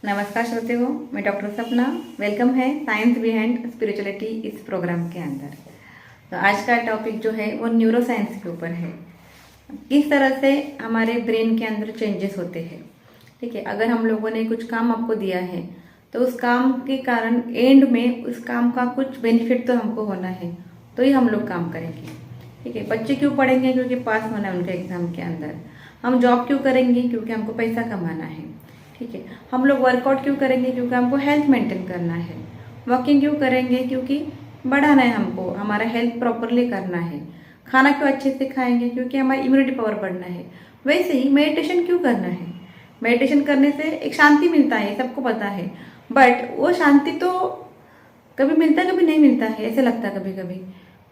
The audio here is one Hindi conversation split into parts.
नमस्कार श्रोते हो, मैं डॉक्टर सपना। वेलकम है साइंस बिहाइंड स्पिरिचुअलिटी इस प्रोग्राम के अंदर। तो आज का टॉपिक जो है वो न्यूरो साइंस के ऊपर है। किस तरह से हमारे ब्रेन के अंदर चेंजेस होते हैं। ठीक है, अगर हम लोगों ने कुछ काम आपको दिया है तो उस काम के कारण एंड में उस काम का कुछ बेनिफिट तो हमको होना है, तो ही हम लोग काम करेंगे। ठीक है, बच्चे क्यों पढ़ेंगे? क्योंकि पास होना है उनके एग्जाम के अंदर। हम जॉब क्यों करेंगे? क्योंकि हमको पैसा कमाना है। ठीक है, हम लोग वर्कआउट क्यों करेंगे? क्योंकि हमको हेल्थ मेंटेन करना है। वॉकिंग क्यों करेंगे? क्योंकि बढ़ाना है हमको, हमारा हेल्थ प्रॉपरली करना है। खाना क्यों अच्छे से खाएंगे? क्योंकि हमारी इम्यूनिटी पावर बढ़ना है। वैसे ही मेडिटेशन क्यों करना है? मेडिटेशन करने से एक शांति मिलता है, सबको पता है। बट वो शांति तो कभी मिलता है, कभी नहीं मिलता है, ऐसे लगता है कभी कभी।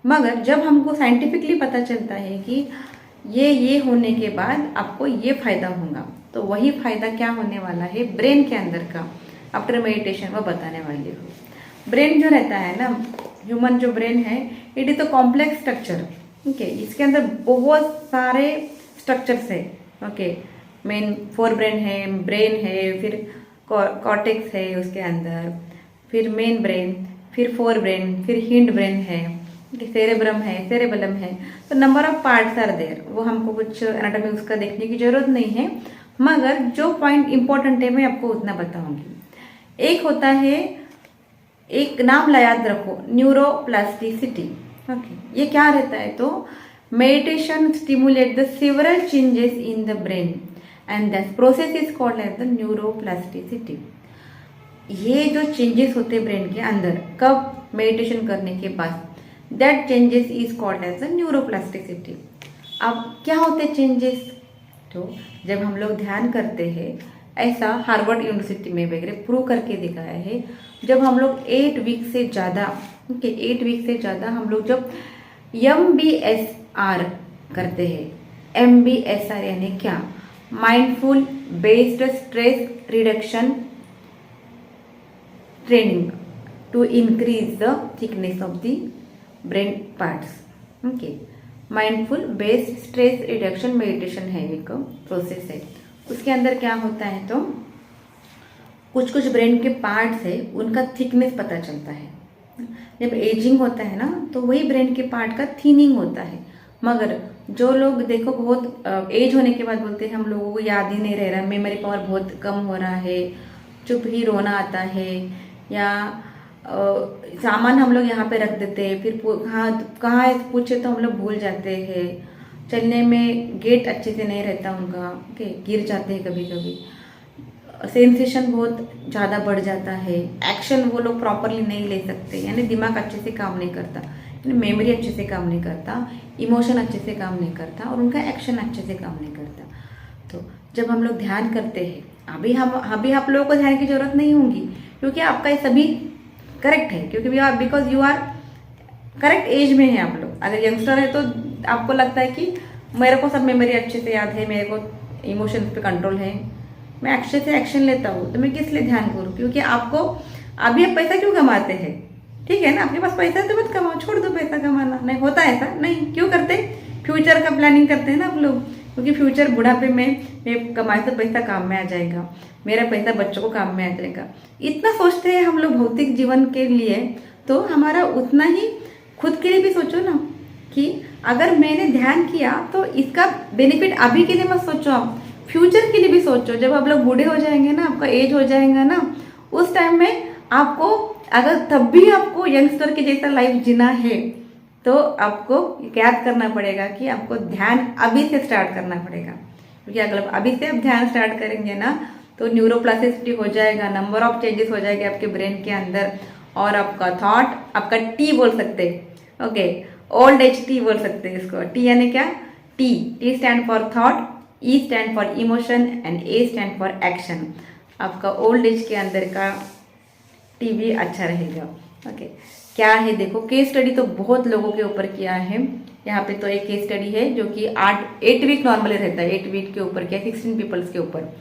मगर जब हमको साइंटिफिकली पता चलता है कि ये होने के बाद आपको ये फायदा होगा, तो वही फायदा क्या होने वाला है ब्रेन के अंदर का, आफ्टर मेडिटेशन वो बताने वाली हूँ। ब्रेन जो रहता है ना, ह्यूमन जो ब्रेन है, it is a complex structure. Okay, इसके अंदर बहुत सारे स्ट्रक्चर्स है। ओके, मेन फोर ब्रेन है, फिर कॉर्टेक्स है उसके अंदर, फिर मेन ब्रेन, फिर फोर ब्रेन, फिर हिंड ब्रेन है, सेरेब्रम है, सेरेबलम है। तो number of parts are there. वो हमको कुछ एनाटॉमी उसका देखने की जरूरत नहीं है, मगर जो पॉइंट इंपॉर्टेंट है मैं आपको उतना बताऊंगी। एक होता है, एक नाम याद रखो, न्यूरोप्लास्टिसिटी। ओके, ये क्या रहता है? तो meditation stimulate the several changes in the brain and that process is called as the neuroplasticity. ये जो चेंजेस होते हैं ब्रेन के अंदर कब मेडिटेशन करने के बाद, that changes is called as the neuroplasticity. अब क्या होते चेंजेस? तो जब हम लोग ध्यान करते हैं, ऐसा हार्वर्ड यूनिवर्सिटी में वगैरह प्रूव करके दिखाया है, जब हम लोग 8 वीक से ज़्यादा, ओके 8 वीक से ज़्यादा हम लोग जब MBSR करते हैं। MBSR यानी क्या? Mindful based stress reduction training to increase the thickness of the brain parts. Okay, mindful based stress reduction meditation है, एक प्रोसेस है। उसके अंदर क्या होता है, तो कुछ कुछ ब्रेन के पार्ट्स है, उनका थिकनेस पता चलता है। जब एजिंग होता है ना, तो वही ब्रेन के पार्ट का थिनिंग होता है। मगर जो लोग देखो बहुत एज होने के बाद बोलते हैं हम लोगों को याद ही नहीं रह रहा, मेमोरी पावर बहुत कम हो रहा है, चुप ही रोना आता है, या सामान हम लोग यहाँ पे रख देते हैं, फिर कहाँ पूछे तो हम लोग भूल जाते हैं, चलने में गेट अच्छे से नहीं रहता उनका, ओके गिर जाते हैं कभी कभी, सेंसेशन बहुत ज़्यादा बढ़ जाता है, एक्शन वो लोग प्रॉपरली नहीं ले सकते, यानी दिमाग अच्छे से काम नहीं करता, यानी मेमोरी अच्छे से काम नहीं करता, इमोशन अच्छे से काम नहीं करता, और उनका एक्शन अच्छे से काम नहीं करता। तो जब हम लोग ध्यान करते हैं, अभी आप लोगों को ध्यान की जरूरत नहीं होगी, क्योंकि आपका ये सभी करेक्ट है, क्योंकि because you are correct age में है आप लोग। अगर यंगस्टर है तो आपको लगता है कि मेरे को सब मेमोरी अच्छे से याद है, मेरे को इमोशंस पे कंट्रोल है, मैं अच्छे से एक्शन लेता हूँ, तो मैं किस लिए ध्यान करूँ? क्योंकि आपको अभी आप पैसा क्यों कमाते हैं? ठीक है ना, आपके पास पैसा है तो मत कमाओ, छोड़ दो पैसा कमाना। नहीं होता है ऐसा? नहीं, क्यों करते? फ्यूचर का प्लानिंग करते हैं ना आप लोग, क्योंकि फ्यूचर बुढ़ापे में मैं कमाए तो पैसा काम में आ जाएगा, मेरा पैसा बच्चों को काम में आ जाएगा, इतना सोचते हैं हम लोग भौतिक जीवन के लिए। तो हमारा उतना ही खुद के लिए भी सोचो ना, कि अगर मैंने ध्यान किया तो इसका बेनिफिट अभी के लिए मत सोचो, आप फ्यूचर के लिए भी सोचो। जब आप लोग बूढ़े हो जाएंगे ना, आपका एज हो जाएगा ना, उस टाइम में आपको अगर तब भी आपको यंगस्टर के जैसा लाइफ जीना है, तो आपको याद करना पड़ेगा कि आपको ध्यान अभी से स्टार्ट करना पड़ेगा। क्योंकि अगर अभी से आप ध्यान स्टार्ट करेंगे ना, तो न्यूरोप्लास्टिसिटी हो जाएगा, नंबर ऑफ चेंजेस हो जाएंगे आपके ब्रेन के अंदर, और आपका थॉट, आपका टी बोल सकते हैं, ओके ओल्ड एज टी बोल सकते हैं इसको। टी यानी क्या? T stand for thought, E stand for emotion and A stand for action. आपका ओल्ड एज के अंदर का टी भी अच्छा रहेगा। ओके, क्या है देखो, केस स्टडी तो बहुत लोगों के ऊपर किया है। यहाँ पे तो एक केस स्टडी है जो कि 8 वीक नॉर्मली रहता है, 8 वीक के ऊपर किया 16 पीपल्स के ऊपर।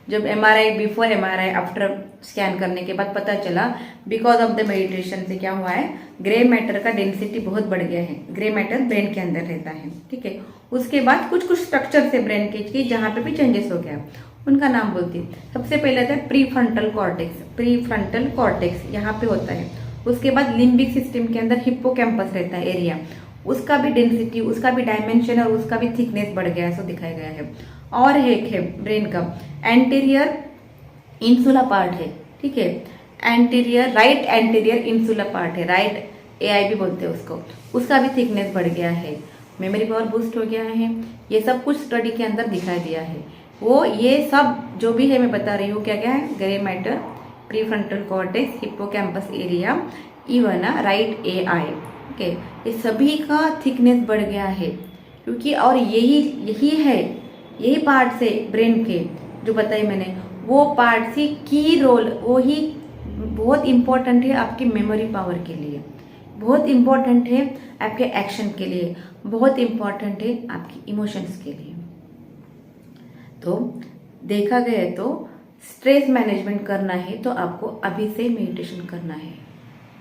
जब MRI before MRI after scan करने के बाद पता चला, बिकॉज ऑफ द मेडिटेशन से क्या हुआ है, ग्रे मैटर का डेंसिटी बहुत बढ़ गया है। ग्रे मैटर ब्रेन के अंदर रहता है, ठीक है। उसके बाद कुछ कुछ स्ट्रक्चर से ब्रेन के जहाँ पे भी चेंजेस हो गया, उनका नाम बोलती हूँ। सबसे पहले आता है pre frontal cortex. Pre frontal cortex यहाँ पे होता है। उसके बाद लिम्बिक सिस्टम के अंदर हिप्पोकैम्पस रहता है एरिया, उसका भी डेंसिटी, उसका भी डायमेंशन और उसका भी थिकनेस बढ़ गया है, ऐसा दिखाया गया है। और एक है ब्रेन का एंटीरियर इंसुला पार्ट है, ठीक है, anterior right anterior insula part है, राइट एआई भी बोलते हैं उसको, उसका भी थिकनेस बढ़ गया है, मेमोरी पावर बूस्ट हो गया है। ये सब कुछ स्टडी के अंदर दिखाई दिया है। वो ये सब जो भी है मैं बता रही हूँ क्या क्या है, grey matter, pre frontal cortex, hippocampus area, even right AI, okay, ये सभी का थिकनेस बढ़ गया है क्योंकि और यही है, यही पार्ट से ब्रेन के जो बताई मैंने, वो पार्ट से की रोल, वो ही बहुत इम्पोर्टेंट है आपकी मेमोरी पावर के लिए, बहुत इम्पोर्टेंट है आपके एक्शन के लिए, बहुत इम्पोर्टेंट है आपकी इमोशंस के लिए। तो देखा गया तो स्ट्रेस मैनेजमेंट करना है तो आपको अभी से मेडिटेशन करना है,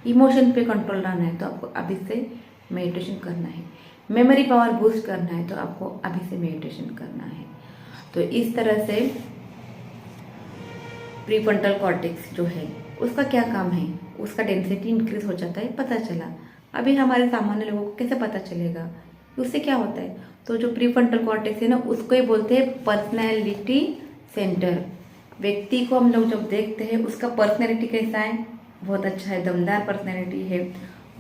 इमोशन पे कंट्रोल लाना है तो आपको अभी से मेडिटेशन करना है, मेमोरी पावर बूस्ट करना है तो आपको अभी से मेडिटेशन करना है। तो इस तरह से प्रीफ्रंटल कॉर्टेक्स जो है उसका क्या काम है, उसका डेंसिटी इंक्रीज हो जाता है, पता चला। अभी हमारे सामान्य लोगों को कैसे पता चलेगा उससे क्या होता है? तो जो प्रीफ्रंटल कॉर्टेक्स है ना, उसको ही बोलते हैं पर्सनैलिटी सेंटर। व्यक्ति को हम लोग जब देखते हैं उसका पर्सनैलिटी कैसा है, बहुत अच्छा है, दमदार पर्सनैलिटी है,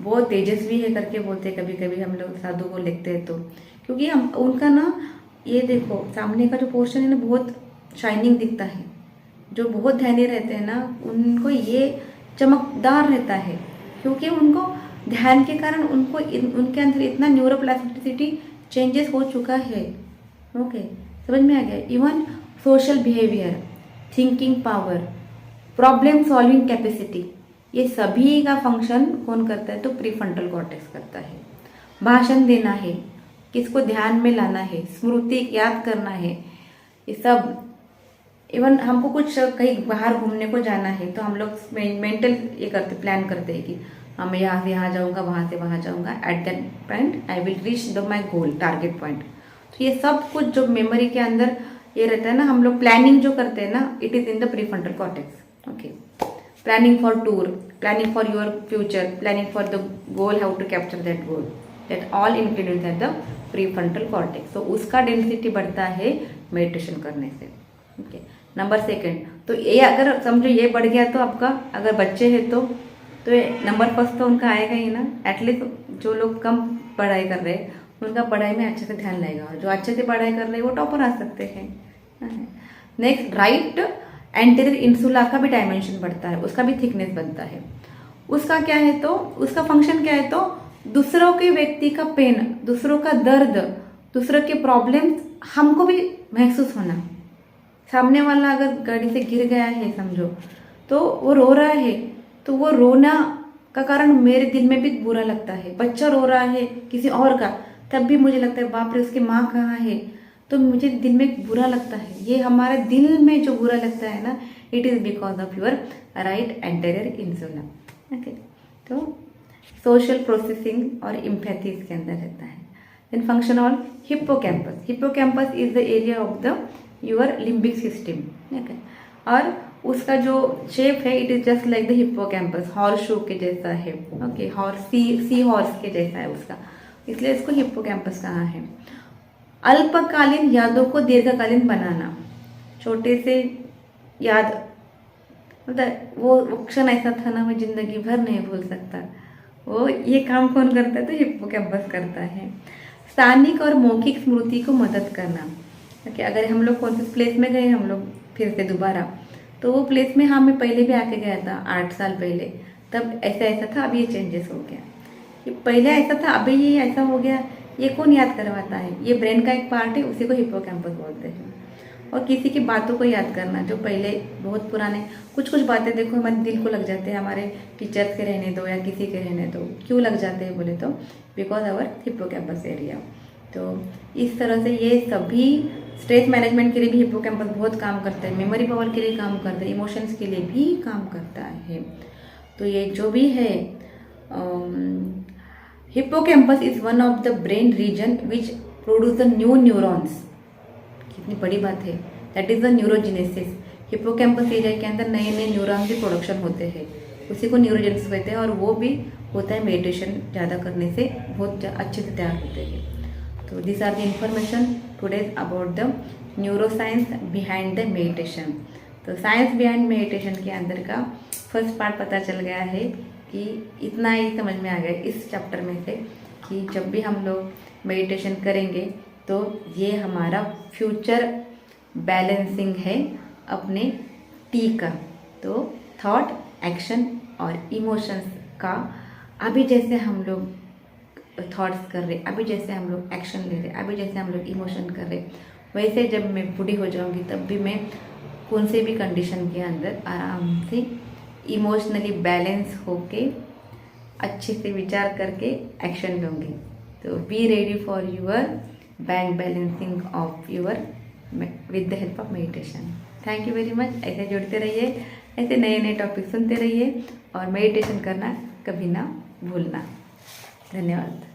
बहुत तेजस्वी है करके बोलते हैं कभी कभी हम लोग साधु को लिखते हैं तो, क्योंकि हम उनका ना, ये देखो सामने का जो पोर्शन है ना बहुत शाइनिंग दिखता है। जो बहुत ध्यानी रहते हैं ना उनको ये चमकदार रहता है क्योंकि उनको ध्यान के कारण उनको उनके अंदर इतना न्यूरोप्लास्टिसिटी चेंजेस हो चुका है। ओके, समझ में आ गया। Even social behaviour, thinking power, problem solving capacity, ये सभी का फंक्शन कौन करता है? तो प्रीफ्रंटल कॉर्टेक्स करता है। भाषण देना है, किसको ध्यान में लाना है, स्मृति याद करना है, ये सब। इवन हमको कुछ कहीं बाहर घूमने को जाना है तो हम लोग मेंटल ये करते, प्लान करते हैं कि मैं यहाँ से यहाँ जाऊँगा, वहाँ से वहाँ जाऊँगा, at that point I will reach the my goal, target point. तो ये सब कुछ जो मेमोरी के अंदर ये रहता है ना, हम लोग प्लानिंग जो करते हैं ना, it is in the prefrontal cortex. Okay, planning for tour, planning for your future, planning for the goal, how to capture that goal, that all included in the prefrontal cortex. तो उसका डेंसिटी बढ़ता है मेडिटेशन करने से। ओके, नंबर सेकंड, तो ये अगर समझो ये बढ़ गया तो आपका, अगर बच्चे हैं तो नंबर फर्स्ट तो उनका आएगा ही ना। एटलीस्ट जो लोग कम पढ़ाई कर रहे हैं उनका पढ़ाई में अच्छे से ध्यान लगेगा, और जो अच्छे से पढ़ाई कर रहे हैं वो टॉपर आ सकते हैं। नेक्स्ट, राइट एंटीरियर इंसुला का भी डायमेंशन बढ़ता है, उसका भी थिकनेस बनता है। उसका क्या है तो उसका फंक्शन क्या है तो दूसरों के व्यक्ति का पेन, दूसरों का दर्द, दूसरों के प्रॉब्लम्स हमको भी महसूस होना। सामने वाला अगर गाड़ी से गिर गया है समझो, तो वो रो रहा है, तो वो रोना का कारण मेरे दिल में भी बुरा लगता है। बच्चा रो रहा है किसी और का, तब भी मुझे लगता है बाप रे उसकी माँ कहाँ है, तो मुझे दिल में बुरा लगता है। ये हमारे दिल में जो बुरा लगता है ना, it is because of your right anterior insula. Okay, तो सोशल प्रोसेसिंग और इम्पैथी इसके अंदर रहता है। Then function of hippocampus. Hippocampus is the area of the your limbic system. Okay, और उसका जो शेप है it is just like the hippocampus, horse shoe के जैसा है। ओके, हॉर्स, सी हॉर्स के जैसा है उसका, इसलिए इसको हिप्पोकैम्पस कहा है। अल्पकालीन यादों को दीर्घकालीन बनाना, छोटे से याद, मतलब वो क्षण ऐसा था ना मैं जिंदगी भर नहीं भूल सकता, वो ये काम कौन करता है तो हिप्पोकैम्पस करता है। स्थानिक और मौखिक स्मृति को मदद करना। ओके, अगर हम लोग कौन से प्लेस में गए हम लोग फिर से दोबारा, तो वो प्लेस में हाँ मैं पहले भी आके गया था 8 साल पहले, तब ऐसा ऐसा था, अब ये चेंजेस हो गया, ये पहले ऐसा था अभी ये ऐसा हो गया, ये कौन याद करवाता है? ये ब्रेन का एक पार्ट है, उसी को हिप्पोकैम्पस बोलते हैं। और किसी की बातों को याद करना जो पहले बहुत पुराने, कुछ बातें देखो हमारे दिल को लग जाते हैं, हमारे टीचर्स के रहने दो या किसी के रहने दो, क्यों लग जाते हैं बोले तो बिकॉज आवर हिप्पोकैम्पस एरिया। तो इस तरह से ये सभी स्ट्रेस मैनेजमेंट के लिए भी हिप्पोकैम्पस बहुत काम करता है, मेमोरी पावर के लिए काम करता है, इमोशंस के लिए भी काम करता है। तो ये जो भी है, hippocampus is one of the brain region which produce the new neurons. कितनी बड़ी बात है, that is the neurogenesis. Hippocampus area के अंदर नए नए न्यूरॉन के प्रोडक्शन होते हैं, उसी को न्यूरोजेनेसिस कहते हैं, और वो भी होता है मेडिटेशन ज़्यादा करने से बहुत अच्छे से तैयार होते हैं। तो this are the information today about the neuro science behind the meditation. तो साइंस बिहाइंड मेडिटेशन के अंदर का फर्स्ट पार्ट पता चल गया है कि इतना ही समझ में आ गया इस चैप्टर में से कि जब भी हम लोग मेडिटेशन करेंगे तो ये हमारा फ्यूचर बैलेंसिंग है अपने टी का। तो थॉट, एक्शन और इमोशंस का अभी जैसे हम लोग थॉट्स कर रहे, अभी जैसे हम लोग एक्शन ले रहे, अभी जैसे हम लोग इमोशन कर रहे, वैसे जब मैं बूढ़ी हो जाऊंगी तब भी मैं कौन से भी कंडीशन के अंदर आराम से इमोशनली बैलेंस होके अच्छे से विचार करके एक्शन लूँगी। तो be ready for your bank balancing of your with the help of meditation. Thank you very much. ऐसे जुड़ते रहिए, ऐसे नए नए टॉपिक सुनते रहिए और मेडिटेशन करना कभी ना भूलना। धन्यवाद।